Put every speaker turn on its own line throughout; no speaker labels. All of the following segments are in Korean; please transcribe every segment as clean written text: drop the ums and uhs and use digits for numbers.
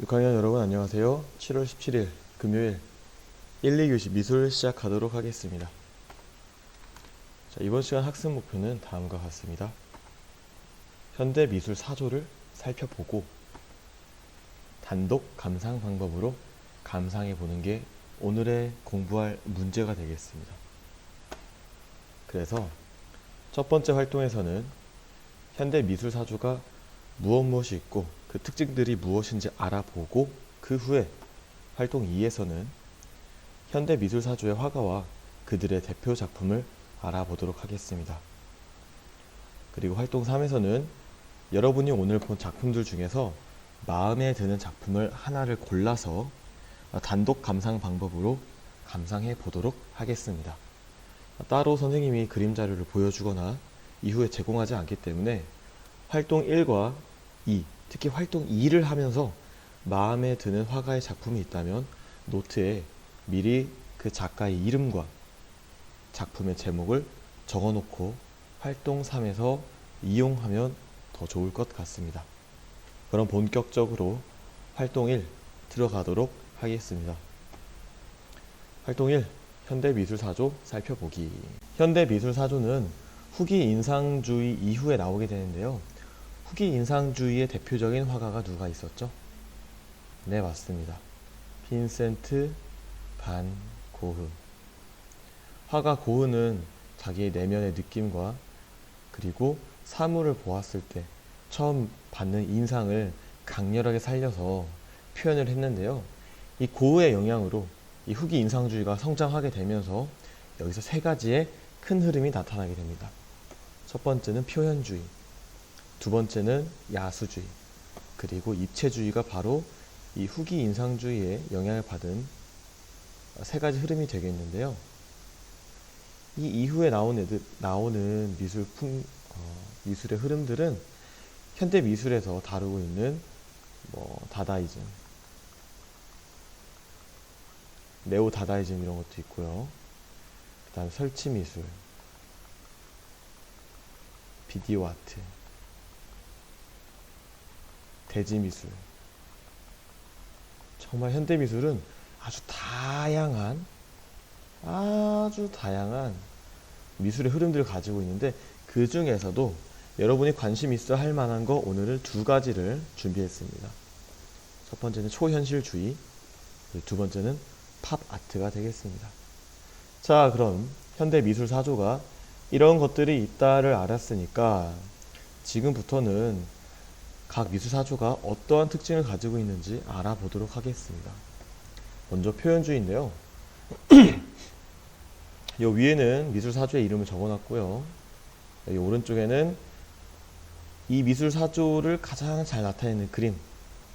6학년 여러분 안녕하세요. 7월 17일 금요일 1, 2교시 미술 시작하도록 하겠습니다. 자, 이번 시간 학습 목표는 다음과 같습니다. 현대 미술 사조를 살펴보고 단독 감상 방법으로 감상해 보는 게 오늘의 공부할 문제가 되겠습니다. 그래서 첫 번째 활동에서는 현대 미술 사조가 무엇이 있고 그 특징들이 무엇인지 알아보고, 그 후에 활동 2에서는 현대 미술 사조의 화가와 그들의 대표 작품을 알아보도록 하겠습니다. 그리고 활동 3에서는 여러분이 오늘 본 작품들 중에서 마음에 드는 작품을 하나를 골라서 단독 감상 방법으로 감상해 보도록 하겠습니다. 따로 선생님이 그림 자료를 보여주거나 이후에 제공하지 않기 때문에 활동 1과 2, 특히 활동 2를 하면서 마음에 드는 화가의 작품이 있다면 노트에 미리 그 작가의 이름과 작품의 제목을 적어놓고 활동 3에서 이용하면 더 좋을 것 같습니다. 그럼 본격적으로 활동 1 들어가도록 하겠습니다. 활동 1, 현대미술사조 살펴보기. 현대미술사조는 후기 인상주의 이후에 나오게 되는데요. 후기 인상주의의 대표적인 화가가 누가 있었죠? 네, 맞습니다. 빈센트 반 고흐. 화가 고흐는 자기의 내면의 느낌과 그리고 사물을 보았을 때 처음 받는 인상을 강렬하게 살려서 표현을 했는데요. 이 고흐의 영향으로 이 후기 인상주의가 성장하게 되면서 여기서 세 가지의 큰 흐름이 나타나게 됩니다. 첫 번째는 표현주의, 두 번째는 야수주의, 그리고 입체주의가 바로 이 후기 인상주의에 영향을 받은 세 가지 흐름이 되겠는데요. 이 이후에 나오는 미술의 흐름들은 현대 미술에서 다루고 있는 다다이즘, 네오 다다이즘 이런 것도 있고요. 그 다음에 설치 미술, 비디오 아트, 대지 미술. 정말 현대 미술은 아주 다양한 미술의 흐름들을 가지고 있는데, 그 중에서도 여러분이 관심 있어 할 만한 거 오늘은 두 가지를 준비했습니다. 첫 번째는 초현실주의, 두 번째는 팝 아트가 되겠습니다. 자, 그럼 현대 미술 사조가 이런 것들이 있다를 알았으니까 지금부터는 각 미술 사조가 어떠한 특징을 가지고 있는지 알아보도록 하겠습니다. 먼저 표현주의인데요. 이 위에는 미술 사조의 이름을 적어놨고요. 여기 오른쪽에는 이 미술 사조를 가장 잘 나타내는 그림,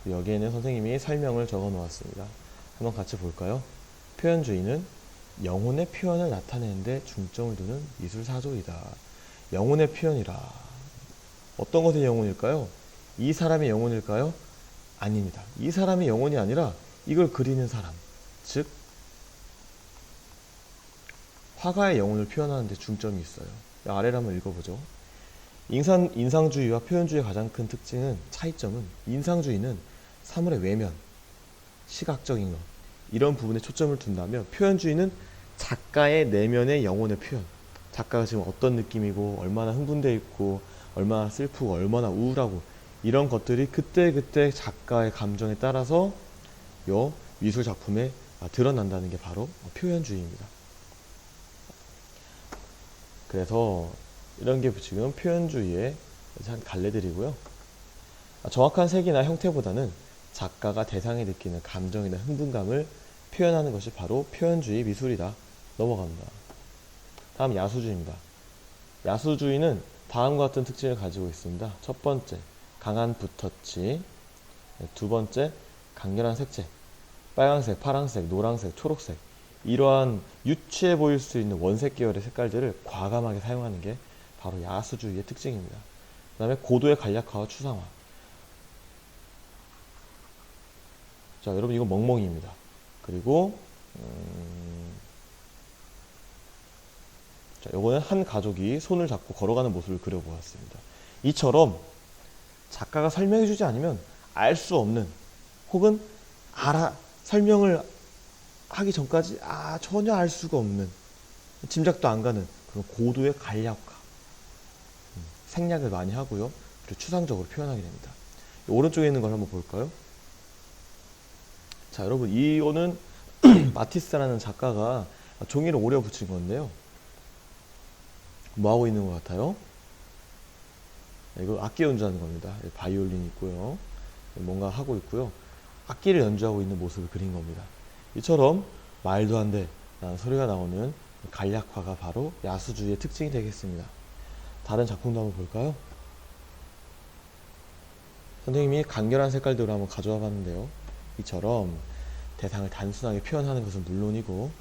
여기에는 선생님이 설명을 적어 놓았습니다. 한번 같이 볼까요? 표현주의는 영혼의 표현을 나타내는 데 중점을 두는 미술 사조이다. 영혼의 표현이라. 어떤 것의 영혼일까요? 이 사람의 영혼일까요? 아닙니다. 이 사람의 영혼이 아니라 이걸 그리는 사람, 즉 화가의 영혼을 표현하는 데 중점이 있어요. 아래를 한번 읽어보죠. 인상주의와 표현주의의 가장 큰 특징은, 차이점은, 인상주의는 사물의 외면, 시각적인 것, 이런 부분에 초점을 둔다면 표현주의는 작가의 내면의 영혼의 표현, 작가가 지금 어떤 느낌이고 얼마나 흥분되어 있고 얼마나 슬프고 얼마나 우울하고 이런 것들이 그때그때 작가의 감정에 따라서 요 미술 작품에 드러난다는 게 바로 표현주의입니다. 그래서 이런 게 지금 표현주의의 한 갈래들이고요. 정확한 색이나 형태보다는 작가가 대상이 느끼는 감정이나 흥분감을 표현하는 것이 바로 표현주의 미술이다. 넘어갑니다. 다음 야수주의입니다. 야수주의는 다음과 같은 특징을 가지고 있습니다. 첫 번째, 강한 붓터치. 두 번째, 강렬한 색채. 빨강색, 파랑색, 노란색, 초록색. 이러한 유치해 보일 수 있는 원색 계열의 색깔들을 과감하게 사용하는 게 바로 야수주의의 특징입니다. 그 다음에 고도의 간략화와 추상화. 자, 여러분 이거 멍멍이입니다. 그리고 자, 요거는 한 가족이 손을 잡고 걸어가는 모습을 그려보았습니다. 이처럼 작가가 설명해주지 않으면 알 수 없는 혹은 설명을 하기 전까지 전혀 알 수가 없는, 짐작도 안 가는 그런 고도의 간략화, 생략을 많이 하고요. 그리고 추상적으로 표현하게 됩니다. 오른쪽에 있는 걸 한번 볼까요? 자, 여러분, 이거는 마티스라는 작가가 종이를 오려 붙인 건데요. 뭐 하고 있는 것 같아요? 이거 악기 연주하는 겁니다. 바이올린이 있고요. 뭔가 하고 있고요. 악기를 연주하고 있는 모습을 그린 겁니다. 이처럼 말도 안 돼 라는 소리가 나오는 간략화가 바로 야수주의의 특징이 되겠습니다. 다른 작품도 한번 볼까요? 선생님이 강렬한 색깔들을 한번 가져와 봤는데요. 이처럼 대상을 단순하게 표현하는 것은 물론이고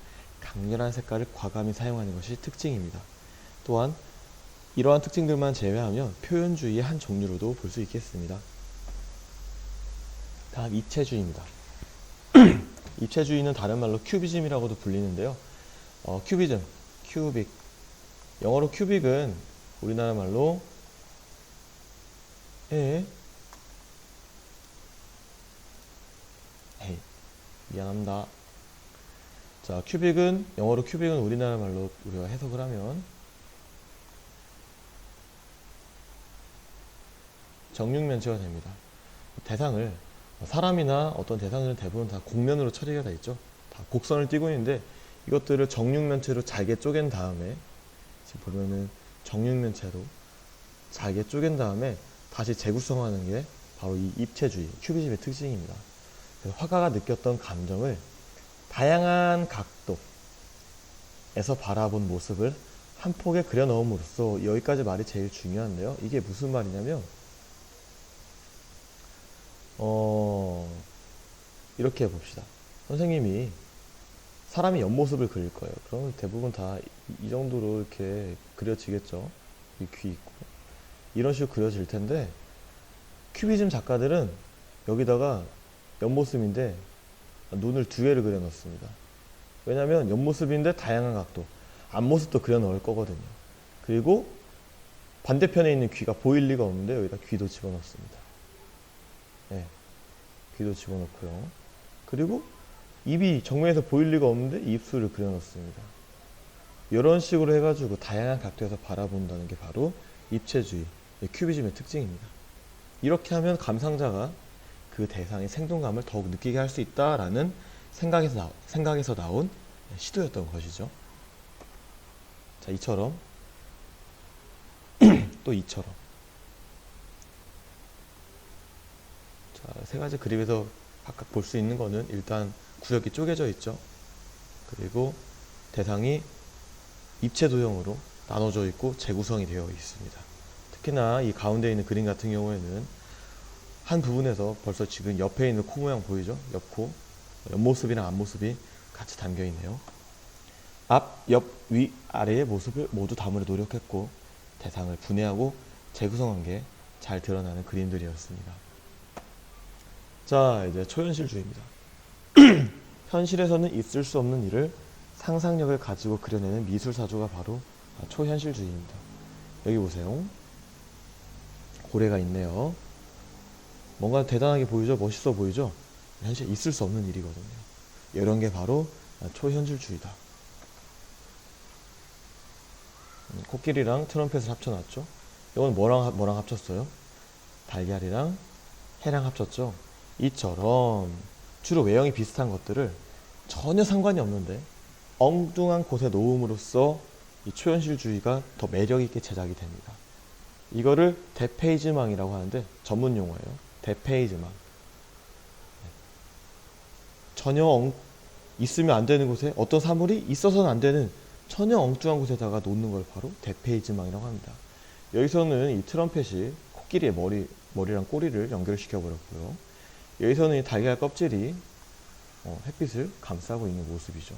강렬한 색깔을 과감히 사용하는 것이 특징입니다. 또한 이러한 특징들만 제외하면 표현주의의 한 종류로도 볼 수 있겠습니다. 다음 입체주의입니다. 입체주의는 다른 말로 큐비즘이라고도 불리는데요. 큐빅. 영어로 큐빅은 우리나라 말로 미안합니다. 자, 영어로 큐빅은 우리나라 말로 우리가 해석을 하면 정육면체가 됩니다. 대상을, 사람이나 어떤 대상들은 대부분 다 곡면으로 처리가 되어 있죠. 다 곡선을 띄고 있는데 이것들을 정육면체로 잘게 쪼갠 다음에, 지금 보면은 정육면체로 잘게 쪼갠 다음에 다시 재구성하는 게 바로 이 입체주의, 큐비즘의 특징입니다. 그래서 화가가 느꼈던 감정을 다양한 각도에서 바라본 모습을 한 폭에 그려 넣음으로써, 여기까지 말이 제일 중요한데요. 이게 무슨 말이냐면, 이렇게 해봅시다. 선생님이 사람의 옆모습을 그릴 거예요. 그러면 대부분 다 이 정도로 이렇게 그려지겠죠. 이 귀 있고. 이런 식으로 그려질 텐데, 큐비즘 작가들은 여기다가 옆모습인데 눈을 두 개를 그려 넣습니다. 왜냐면 옆모습인데 다양한 각도, 앞모습도 그려 넣을 거거든요. 그리고 반대편에 있는 귀가 보일 리가 없는데 여기다 귀도 집어넣습니다. 네, 귀도 집어넣고요. 그리고 입이 정면에서 보일 리가 없는데 입술을 그려 넣습니다. 이런 식으로 해가지고 다양한 각도에서 바라본다는 게 바로 입체주의, 큐비즘의 특징입니다. 이렇게 하면 감상자가 그 대상의 생동감을 더욱 느끼게 할 수 있다라는 생각에서 나온 시도였던 것이죠. 자, 이처럼 또 이처럼. 자, 세 가지 그림에서 각각 볼 수 있는 거는 일단 구역이 쪼개져 있죠. 그리고 대상이 입체 도형으로 나눠져 있고 재구성이 되어 있습니다. 특히나 이 가운데 있는 그림 같은 경우에는 한 부분에서 벌써 지금 옆에 있는 코 모양 보이죠? 옆코, 옆모습이랑 앞모습이 같이 담겨 있네요. 앞, 옆, 위, 아래의 모습을 모두 담으려 노력했고 대상을 분해하고 재구성한 게 잘 드러나는 그림들이었습니다. 자, 이제 초현실주의입니다. 현실에서는 있을 수 없는 일을 상상력을 가지고 그려내는 미술사조가 바로 초현실주의입니다. 여기 보세요. 고래가 있네요. 뭔가 대단하게 보이죠? 멋있어 보이죠? 현실에 있을 수 없는 일이거든요. 이런 게 바로 초현실주의다. 코끼리랑 트럼펫을 합쳐놨죠. 이건 뭐랑 합쳤어요? 달걀이랑 해랑 합쳤죠. 이처럼 주로 외형이 비슷한 것들을 전혀 상관이 없는데 엉뚱한 곳에 놓음으로써 이 초현실주의가 더 매력있게 제작이 됩니다. 이거를 대페이즈망이라고 하는데 전문 용어예요. 대페이즈망. 전혀 있으면 안 되는 곳에, 어떤 사물이 있어서는 안 되는 전혀 엉뚱한 곳에다가 놓는 걸 바로 대페이즈망이라고 합니다. 여기서는 이 트럼펫이 코끼리의 머리랑 꼬리를 연결시켜 버렸고요. 여기서는 이 달걀 껍질이 햇빛을 감싸고 있는 모습이죠.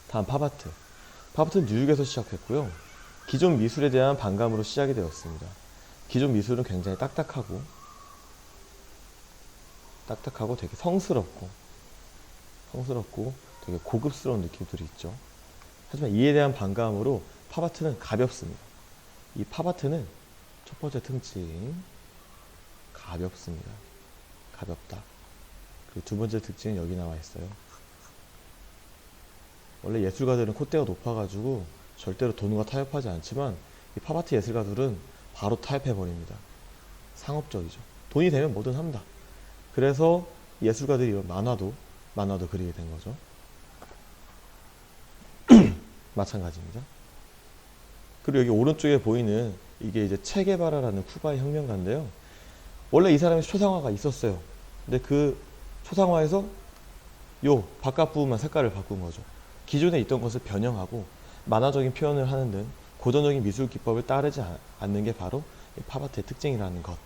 다음 팝아트. 팝아트는 뉴욕에서 시작했고요. 기존 미술에 대한 반감으로 시작이 되었습니다. 기존 미술은 굉장히 딱딱하고 되게 성스럽고 되게 고급스러운 느낌들이 있죠. 하지만 이에 대한 반감으로 팝아트는 가볍습니다. 이 팝아트는 첫 번째 특징, 가볍습니다. 가볍다. 그리고 두 번째 특징은 여기 나와 있어요. 원래 예술가들은 콧대가 높아가지고 절대로 돈과 타협하지 않지만 이 팝아트 예술가들은 바로 타협해버립니다. 상업적이죠. 돈이 되면 뭐든 합니다. 그래서 예술가들이 이런 만화도 그리게 된 거죠. 마찬가지입니다. 그리고 여기 오른쪽에 보이는 이게 이제 체게바라라는 쿠바의 혁명가인데요. 원래 이 사람이 초상화가 있었어요. 근데 그 초상화에서 요 바깥 부분만 색깔을 바꾼 거죠. 기존에 있던 것을 변형하고 만화적인 표현을 하는 등 고전적인 미술 기법을 따르지 않는 게 바로 팝아트의 특징이라는 것.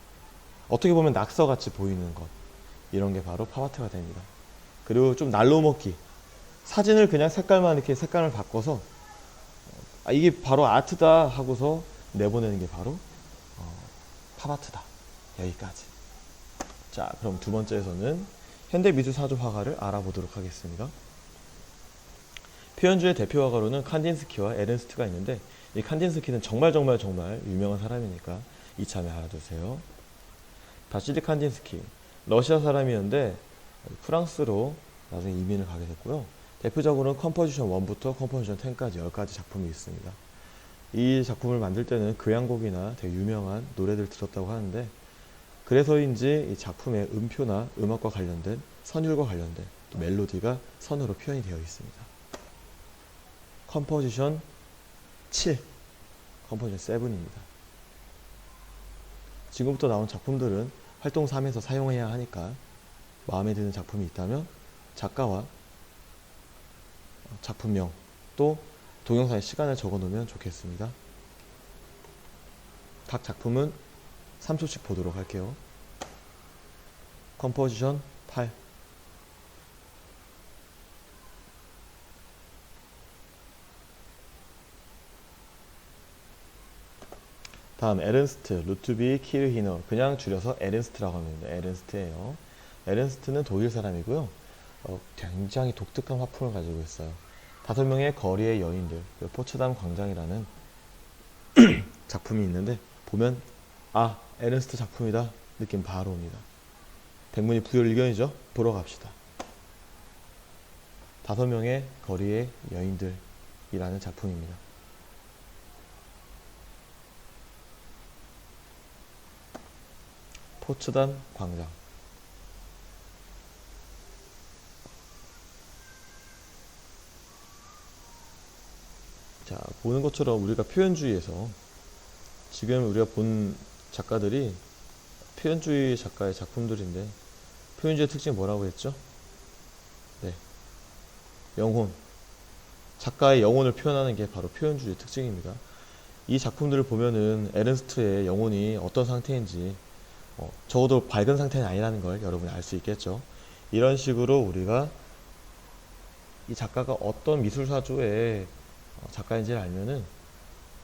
어떻게 보면 낙서같이 보이는 것. 이런 게 바로 팝아트가 됩니다. 그리고 좀 날로 먹기. 사진을 그냥 색깔만 이렇게 색깔을 바꿔서 이게 바로 아트다 하고서 내보내는 게 바로 팝아트다. 여기까지. 자, 그럼 두 번째에서는 현대미술사조 화가를 알아보도록 하겠습니다. 표현주의 대표 화가로는 칸딘스키와 에른스트가 있는데 이 칸딘스키는 정말 유명한 사람이니까 이참에 알아두세요. 바시리 칸딘스키, 러시아 사람이었는데 프랑스로 나중에 이민을 가게 됐고요. 대표적으로는 컴포지션 1부터 컴포지션 10까지 10가지 작품이 있습니다. 이 작품을 만들 때는 교향곡이나 되게 유명한 노래들 들었다고 하는데 그래서인지 이 작품의 음표나 음악과 관련된 선율과 관련된 또 멜로디가 선으로 표현이 되어 있습니다. 컴포지션 7, 컴포지션 7입니다. 지금부터 나온 작품들은 활동 3에서 사용해야 하니까 마음에 드는 작품이 있다면 작가와 작품명 또 동영상에 시간을 적어 놓으면 좋겠습니다. 각 작품은 3초씩 보도록 할게요. 컴포지션 8, 다음 에른스트 루트비 키르히너, 그냥 줄여서 에른스트라고 합니다. 에른스트예요. 에른스트는 독일 사람이고요. 굉장히 독특한 화풍을 가지고 있어요. 5명의 거리의 여인들, 포츠담 광장이라는 작품이 있는데 보면 아, 에른스트 작품이다 느낌 바로 옵니다. 백문이 불여일견이죠. 보러 갑시다. 5명의 거리의 여인들이라는 작품입니다. 포츠담 광장. 자, 보는 것처럼 우리가 표현주의에서 지금 우리가 본 작가들이 표현주의 작가의 작품들인데 표현주의 특징이 뭐라고 했죠? 네, 영혼. 작가의 영혼을 표현하는 게 바로 표현주의 특징입니다. 이 작품들을 보면은 에른스트의 영혼이 어떤 상태인지 적어도 밝은 상태는 아니라는 걸 여러분이 알 수 있겠죠. 이런 식으로 우리가 이 작가가 어떤 미술사조의 작가인지를 알면은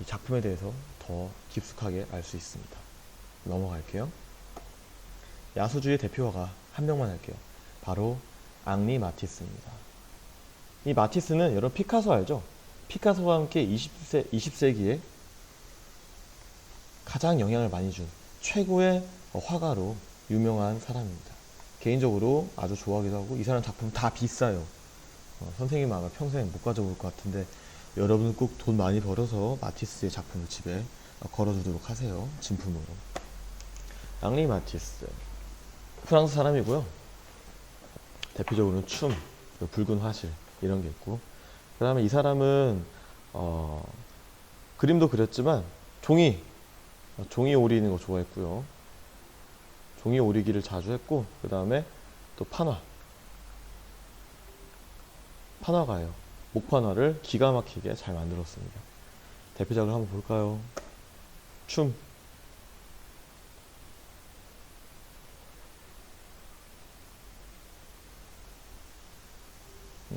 이 작품에 대해서 더 깊숙하게 알 수 있습니다. 넘어갈게요. 야수주의 대표화가 한 명만 할게요. 바로 앙리 마티스입니다. 이 마티스는 여러분 피카소 알죠? 피카소와 함께 20세기에 가장 영향을 많이 준 최고의 화가로 유명한 사람입니다. 개인적으로 아주 좋아하기도 하고 이 사람 작품 다 비싸요. 선생님 아마 평생 못 가져올 것 같은데 여러분은 꼭 돈 많이 벌어서 마티스의 작품을 집에 걸어두도록 하세요. 진품으로. 앙리 마티스, 프랑스 사람이고요. 대표적으로는 춤, 붉은 화실 이런 게 있고, 그 다음에 이 사람은 그림도 그렸지만 종이 오리는 거 좋아했고요. 종이 오리기를 자주 했고, 그 다음에 또 판화가예요. 목판화를 기가 막히게 잘 만들었습니다. 대표작을 한번 볼까요? 춤.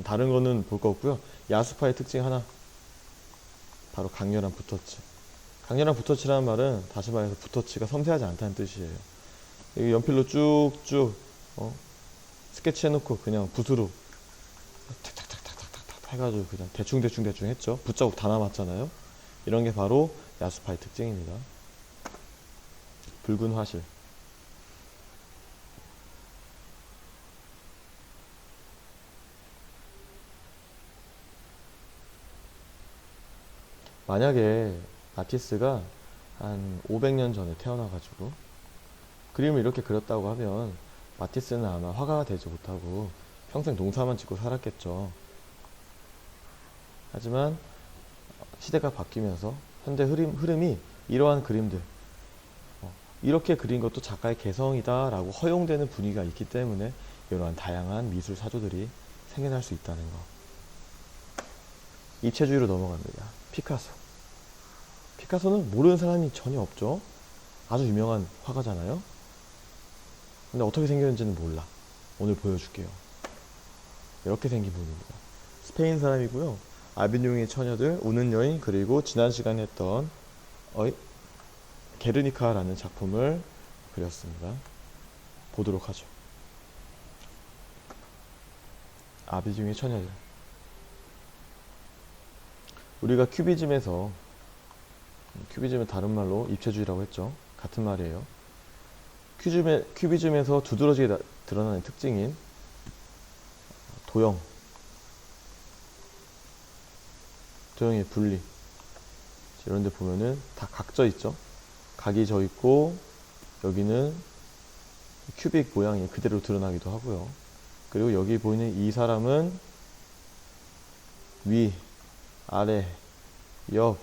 다른 거는 볼 거 없고요. 야수파의 특징 하나, 바로 강렬한 붓터치. 강렬한 붓터치라는 말은 다시 말해서 붓터치가 섬세하지 않다는 뜻이에요. 여기 연필로 쭉쭉 스케치 해놓고 그냥 붓으로 탁탁탁탁탁탁 해가지고 그냥 대충 했죠. 붓자국 다 남았잖아요. 이런 게 바로 야수파의 특징입니다. 붉은 화실. 만약에 마티스가 한 500년 전에 태어나가지고 그림을 이렇게 그렸다고 하면 마티스는 아마 화가가 되지 못하고 평생 농사만 짓고 살았겠죠. 하지만 시대가 바뀌면서 현대 흐름이 이러한 그림들, 이렇게 그린 것도 작가의 개성이다 라고 허용되는 분위기가 있기 때문에 이러한 다양한 미술 사조들이 생겨날 수 있다는 거. 입체주의로 넘어갑니다. 피카소. 피카소는 모르는 사람이 전혀 없죠. 아주 유명한 화가잖아요. 근데 어떻게 생겼는지는 몰라. 오늘 보여줄게요. 이렇게 생긴 분입니다. 스페인 사람이고요. 아비뇽의 처녀들, 우는 여인, 그리고 지난 시간에 했던 게르니카라는 작품을 그렸습니다. 보도록 하죠. 아비뇽의 처녀들. 우리가 큐비즘은 다른 말로 입체주의라고 했죠. 같은 말이에요. 큐비즘에서 두드러지게 드러나는 특징인 도형의 분리. 이런 데 보면은 다 각져 있죠. 각이 져 있고 여기는 큐빅 모양이 그대로 드러나기도 하고요. 그리고 여기 보이는 이 사람은 위, 아래, 옆,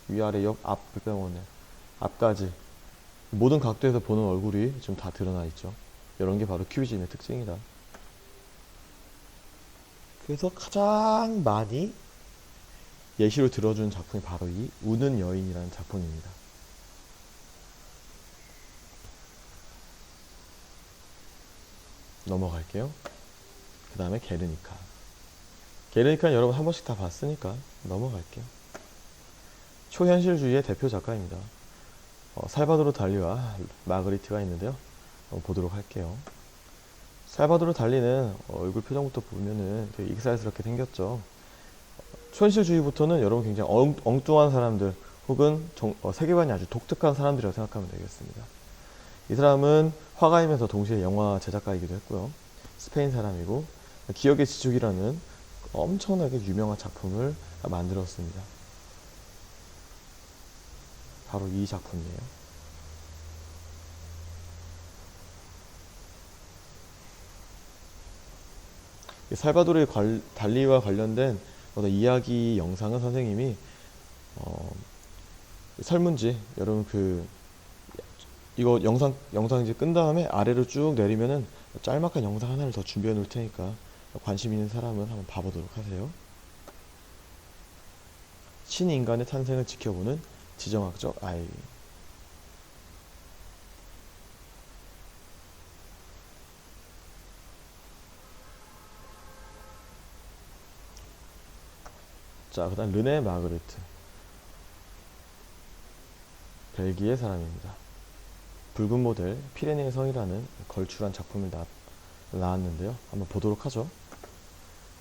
위아래, 옆, 앞병원에 앞까지 모든 각도에서 보는 얼굴이 지금 다 드러나 있죠. 이런 게 바로 큐비즘의 특징이다. 그래서 가장 많이 예시로 들어준 작품이 바로 이 우는 여인이라는 작품입니다. 넘어갈게요. 그 다음에 게르니카. 게르니카는 여러분 한 번씩 다 봤으니까 넘어갈게요. 초현실주의의 대표 작가입니다. 살바도르 달리와 마그리트가 있는데요. 보도록 할게요. 살바도르 달리는 얼굴 표정부터 보면은 되게 익살스럽게 생겼죠. 초현실주의부터는 여러분 굉장히 엉뚱한 사람들 혹은 세계관이 아주 독특한 사람들이라고 생각하면 되겠습니다. 이 사람은 화가이면서 동시에 영화 제작가이기도 했고요. 스페인 사람이고 기억의 지축이라는 엄청나게 유명한 작품을 만들었습니다. 바로 이 작품이에요. 살바도르 달리와 관련된 어떤 이야기 영상은 선생님이 설문지 여러분 이거 영상 이제 끈 다음에 아래로 쭉 내리면은 짤막한 영상 하나를 더 준비해 놓을 테니까 관심 있는 사람은 한번 봐보도록 하세요. 신인간의 탄생을 지켜보는 지정학적 아이. 자, 그 다음 르네 마그리트. 벨기에 사람입니다. 붉은 모델 피레네의 성이라는 걸출한 작품을 나왔는데요. 한번 보도록 하죠.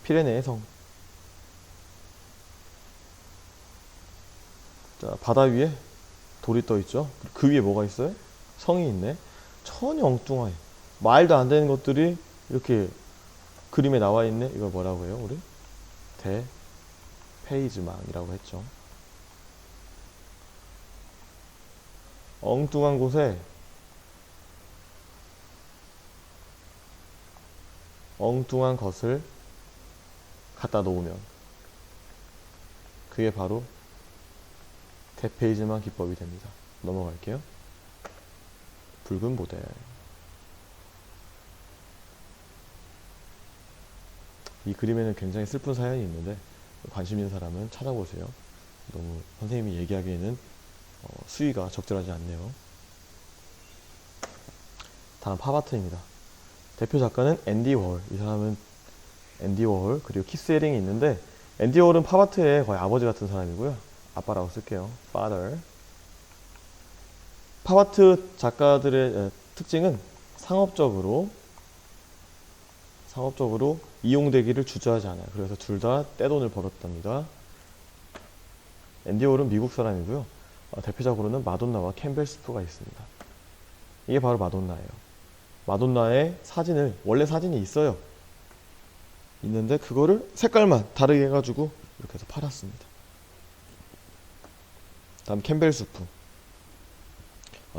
피레네의 성. 자, 바다 위에 돌이 떠 있죠. 그 위에 뭐가 있어요? 성이 있네. 전혀 엉뚱해. 말도 안 되는 것들이 이렇게 그림에 나와 있네. 이걸 뭐라고 해요, 우리? 페이즈망이라고 했죠. 엉뚱한 곳에 엉뚱한 것을 갖다 놓으면 그게 바로 대페이지망 기법이 됩니다. 넘어갈게요. 붉은 모델. 이 그림에는 굉장히 슬픈 사연이 있는데 관심 있는 사람은 찾아보세요. 너무 선생님이 얘기하기에는 수위가 적절하지 않네요. 다음 팝아트입니다. 대표 작가는 앤디 워홀. 이 사람은 앤디 워홀 그리고 키스 헤링이 있는데 앤디 워홀은 팝아트의 거의 아버지 같은 사람이고요. 아빠라고 쓸게요. father. 팝아트 작가들의 특징은 상업적으로 이용되기를 주저하지 않아요. 그래서 둘 다 떼돈을 벌었답니다. 앤디 워홀은 미국 사람이고요. 대표적으로는 마돈나와 캠벨 스프가 있습니다. 이게 바로 마돈나예요. 마돈나의 사진을 원래 사진이 있어요. 있는데 그거를 색깔만 다르게 해가지고 이렇게 해서 팔았습니다. 다음 캠벨 수프.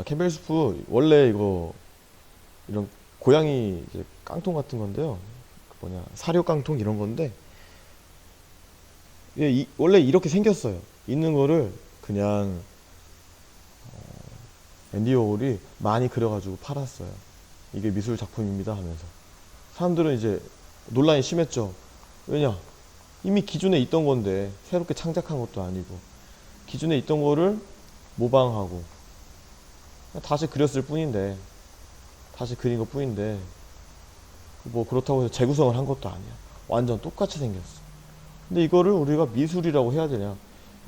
캠벨 수프 원래 이거 이런 고양이 이제 깡통 같은 건데요. 그 뭐냐 사료 깡통 이런 건데 원래 이렇게 생겼어요. 있는 거를 그냥 앤디 워홀이 많이 그려가지고 팔았어요. 이게 미술 작품입니다 하면서 사람들은 이제 논란이 심했죠. 왜냐 이미 기존에 있던 건데 새롭게 창작한 것도 아니고 기존에 있던 거를 모방하고 다시 그렸을 뿐인데 다시 그린 것 뿐인데 뭐 그렇다고 해서 재구성을 한 것도 아니야. 완전 똑같이 생겼어. 근데 이거를 우리가 미술이라고 해야 되냐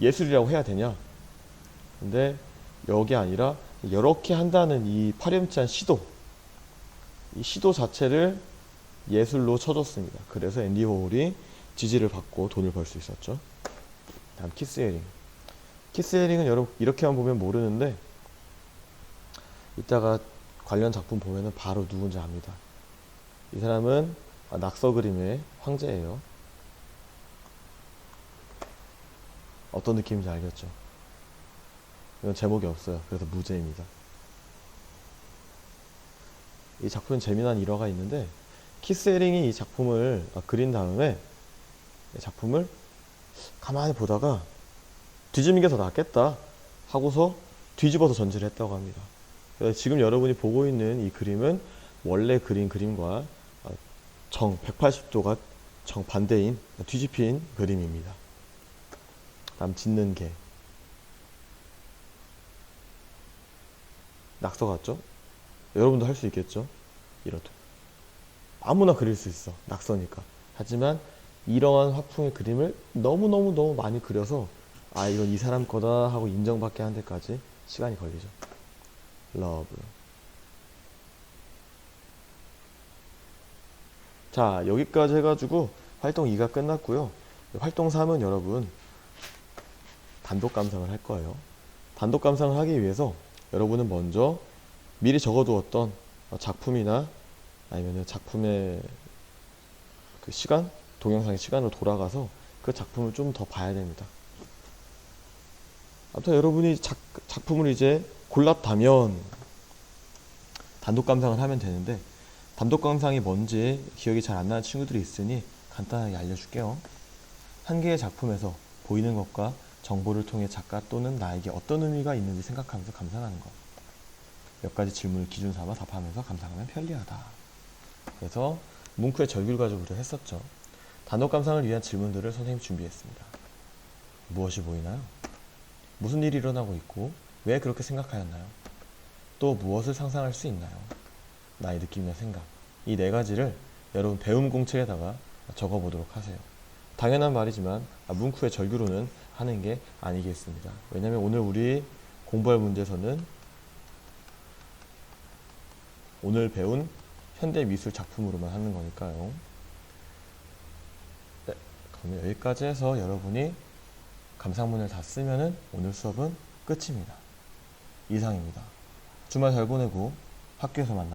예술이라고 해야 되냐. 근데 여기 아니라 이렇게 한다는 이 파렴치한 시도, 이 시도 자체를 예술로 쳐줬습니다. 그래서 앤디 워홀이 지지를 받고 돈을 벌 수 있었죠. 다음 키스 헤링. 키스 헤링은 여러분 이렇게만 보면 모르는데 이따가 관련 작품 보면은 바로 누군지 압니다. 이 사람은 낙서 그림의 황제예요. 어떤 느낌인지 알겠죠? 이건 제목이 없어요. 그래서 무제입니다. 이 작품은 재미난 일화가 있는데 키스 헤링이 이 작품을 그린 다음에 이 작품을 가만히 보다가 뒤집는 게 더 낫겠다 하고서 뒤집어서 전시를 했다고 합니다. 그래서 지금 여러분이 보고 있는 이 그림은 원래 그린 그림과 정 180도가 정반대인 뒤집힌 그림입니다. 다음 짖는 개. 낙서 같죠? 여러분도 할 수 있겠죠? 이렇게 아무나 그릴 수 있어. 낙서니까. 하지만 이러한 화풍의 그림을 너무 많이 그려서 이건 이 사람 거다 하고 인정받게 한 데까지 시간이 걸리죠. 러브. 자, 여기까지 해가지고 활동 2가 끝났고요. 활동 3은 여러분 단독 감상을 할 거예요. 단독 감상을 하기 위해서 여러분은 먼저 미리 적어두었던 작품이나 아니면 작품의 그 시간, 동영상의 시간으로 돌아가서 그 작품을 좀 더 봐야 됩니다. 아무튼 여러분이 작품을 이제 골랐다면 단독 감상을 하면 되는데 단독 감상이 뭔지 기억이 잘 안 나는 친구들이 있으니 간단하게 알려줄게요. 한 개의 작품에서 보이는 것과 정보를 통해 작가 또는 나에게 어떤 의미가 있는지 생각하면서 감상하는 것. 몇 가지 질문을 기준 삼아 답하면서 감상하면 편리하다. 그래서 뭉크의 절규가지고 우리가 했었죠. 단독 감상을 위한 질문들을 선생님이 준비했습니다. 무엇이 보이나요? 무슨 일이 일어나고 있고 왜 그렇게 생각하였나요? 또 무엇을 상상할 수 있나요? 나의 느낌이나 생각. 이 네 가지를 여러분 배움 공책에다가 적어보도록 하세요. 당연한 말이지만 뭉크의 절규로는 하는 게 아니겠습니다. 왜냐면 오늘 우리 공부할 문제에서는 오늘 배운 현대미술 작품으로만 하는 거니까요. 네, 그러면 여기까지 해서 여러분이 감상문을 다 쓰면은 오늘 수업은 끝입니다. 이상입니다. 주말 잘 보내고 학교에서 만나요.